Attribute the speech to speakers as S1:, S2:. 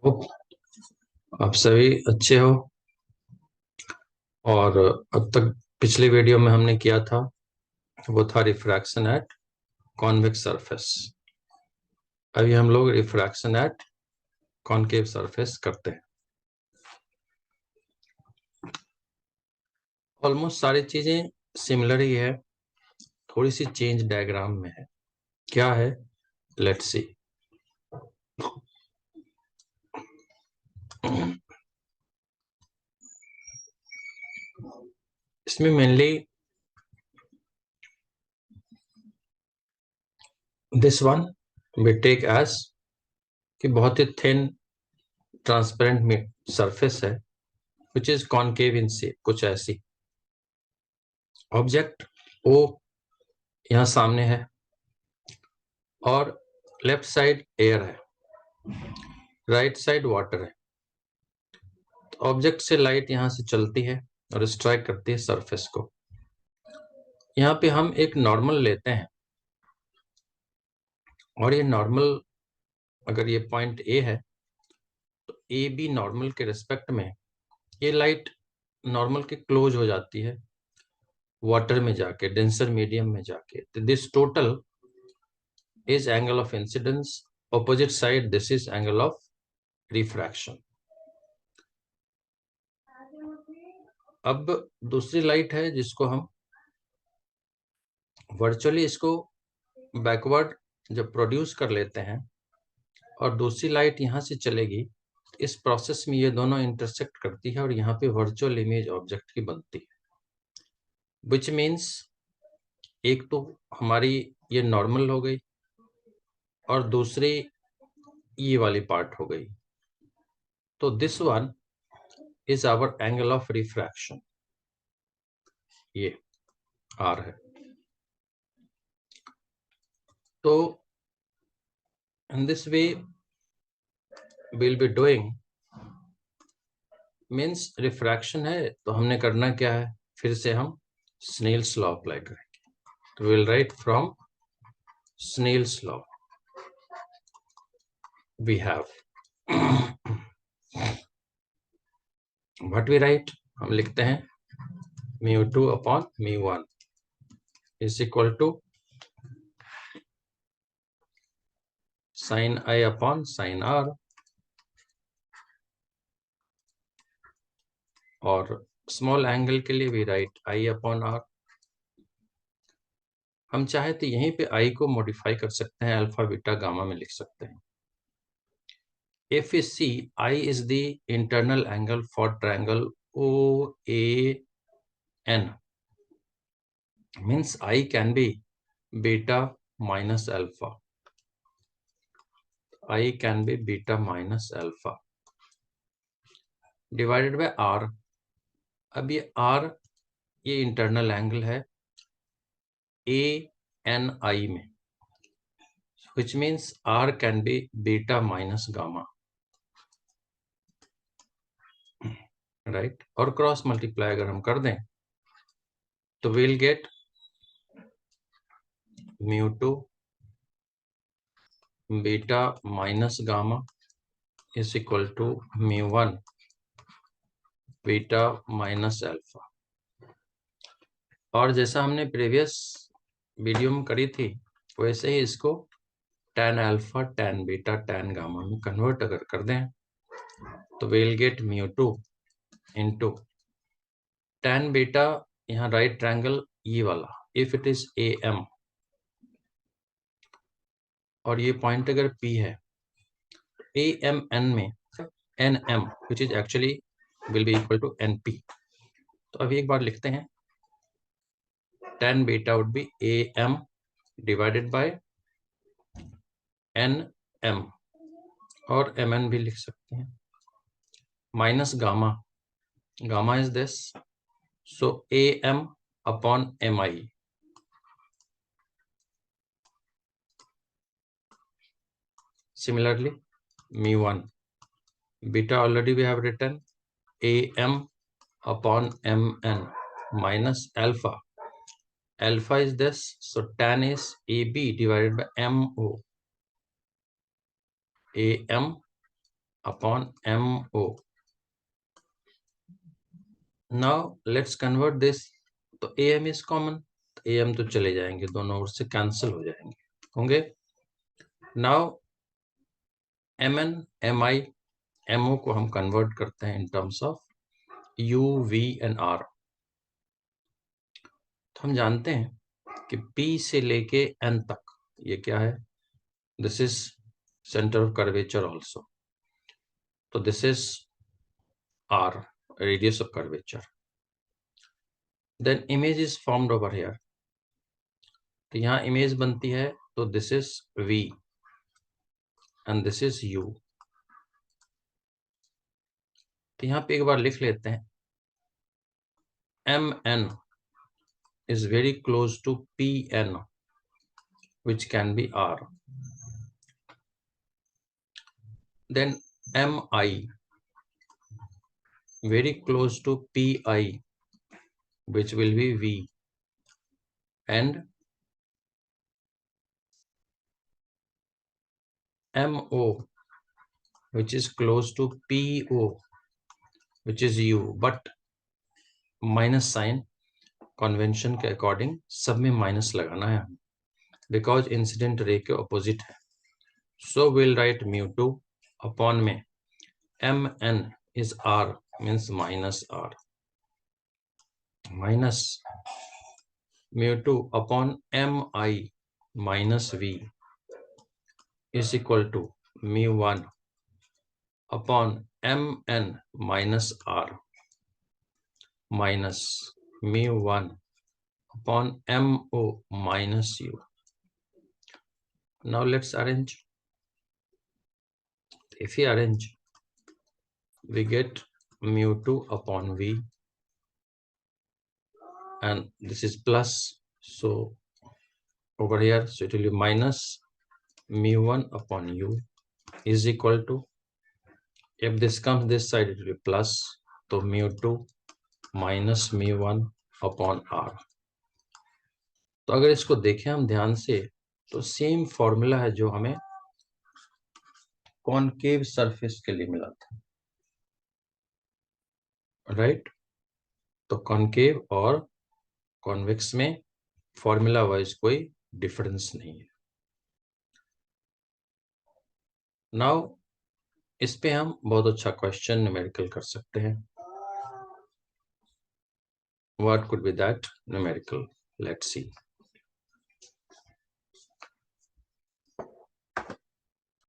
S1: Hope आप सभी अच्छे हो। और अब तक पिछले वीडियो में हमने किया था वो था रिफ्रैक्शन एट कॉन्वेक्स सरफेस। अभी हम लोग रिफ्रैक्शन एट कॉनकेव सरफेस करते हैं। ऑलमोस्ट सारी चीजें सिमिलर ही है, थोड़ी सी चेंज डायग्राम में है। क्या है, लेट्स सी। इसमें mainly this one we take as कि बहुत ही थिन ट्रांसपेरेंट सरफेस है which is concave in shape, कुछ ऐसी। ऑब्जेक्ट ओ यहाँ सामने है और लेफ्ट साइड एयर है, राइट साइड वाटर है। तो ऑब्जेक्ट से लाइट यहां से चलती है और स्ट्राइक करती है सरफेस को। यहाँ पे हम एक नॉर्मल लेते हैं और ये नॉर्मल, अगर ये पॉइंट ए है तो ए बी नॉर्मल के रिस्पेक्ट में ये लाइट नॉर्मल के क्लोज हो जाती है वाटर में जाके, डेंसर मीडियम में जाके। तो this total is angle of incidence, opposite side this is angle of refraction. अब दूसरी लाइट है जिसको हम वर्चुअली इसको बैकवर्ड जब प्रोड्यूस कर लेते हैं और दूसरी लाइट यहाँ से चलेगी, इस प्रोसेस में ये दोनों इंटरसेक्ट करती है और यहाँ पे वर्चुअल इमेज ऑब्जेक्ट की बनती है। विच मीन्स एक तो हमारी ये नॉर्मल हो गई और दूसरी ये वाली पार्ट हो गई। तो this one is hour angle of refraction, ये आर है। तो in this way will be doing, means refraction है तो हमने करना क्या है, फिर से हम स्नेल्स लॉ अप्लाई करेंगे। तो will write from Snell's law we have what we write, हम लिखते हैं mu2 upon mu1 is equal to sin I upon sin r, और स्मॉल एंगल के लिए we write I upon r। हम चाहे तो यहीं पे I को मॉडिफाई कर सकते हैं, अल्फा बीटा गामा में लिख सकते हैं। If we see I is the internal angle for triangle OAN, means I can be beta minus alpha, I can be beta minus alpha divided by r। अब ये r, ये internal angle है ANI में, which means r can be beta minus gamma, right. और cross multiply अगर हम कर दें तो we'll get mu2 beta minus gamma is equal to mu1 beta minus alpha। और जैसा हमने प्रीवियस वीडियो में करी थी वैसे ही इसको tan alpha tan beta tan gamma में कन्वर्ट अगर कर दें तो we'll get mu2 into tan beta, यहाँ राइट ट्रायंगल ये वाला, इफ इट इज AM और ये पॉइंट अगर P है, AMN में NM which is actually will be equal to NP। तो अभी एक बार लिखते हैं, tan beta would be AM divided by NM, और MN भी लिख सकते हैं, minus gamma, gamma is this, so AM upon MI। Similarly, mu1 beta already we have written AM upon MN minus alpha. Alpha is this, so tan is AB divided by MO, AM upon MO. Now let's convert this. तो AM is common, AM तो चले जाएंगे, दोनों ओर से cancel हो जाएंगे होंगे. Now MN, MI, MO को हम कन्वर्ट करते हैं in terms of U, V and R. तो हम जानते हैं कि P से लेके N तक ये क्या है, this is centre of curvature also. तो this is R, radius of curvature. Then image is formed over here. तो यहाँ इमेज बनती है, तो this is V and this is U. तो यहाँ पे एक बार लिख लेते हैं, MN is very close to PN, which can be R. Then MI very close to PI, which will be V, and MO which is close to PO, which is U, but minus sign convention के according सब में minus लगाना है, because incident ray के opposite है. So will write μ2 upon में MN is R means minus R, minus μ2 upon MI minus V is equal to μ1 upon MN minus R minus μ1 upon MO minus U. Now let's arrange. If we arrange, we get μ2 upon V, and this is plus, so over here, so it will be minus μ1 upon U is equal to, if this comes this side, it will be plus, so μ2 minus μ1 upon R. तो अगर इसको देखें हम ध्यान से, तो same formula है जो हमें कॉनकेव सरफेस के लिए मिला था, राइट. तो कॉनकेव और कॉन्वेक्स में फॉर्मूला वाइज कोई डिफरेंस नहीं है. नाउ इस पे हम बहुत अच्छा क्वेश्चन न्यूमेरिकल कर सकते हैं. What could be that numerical, let's see.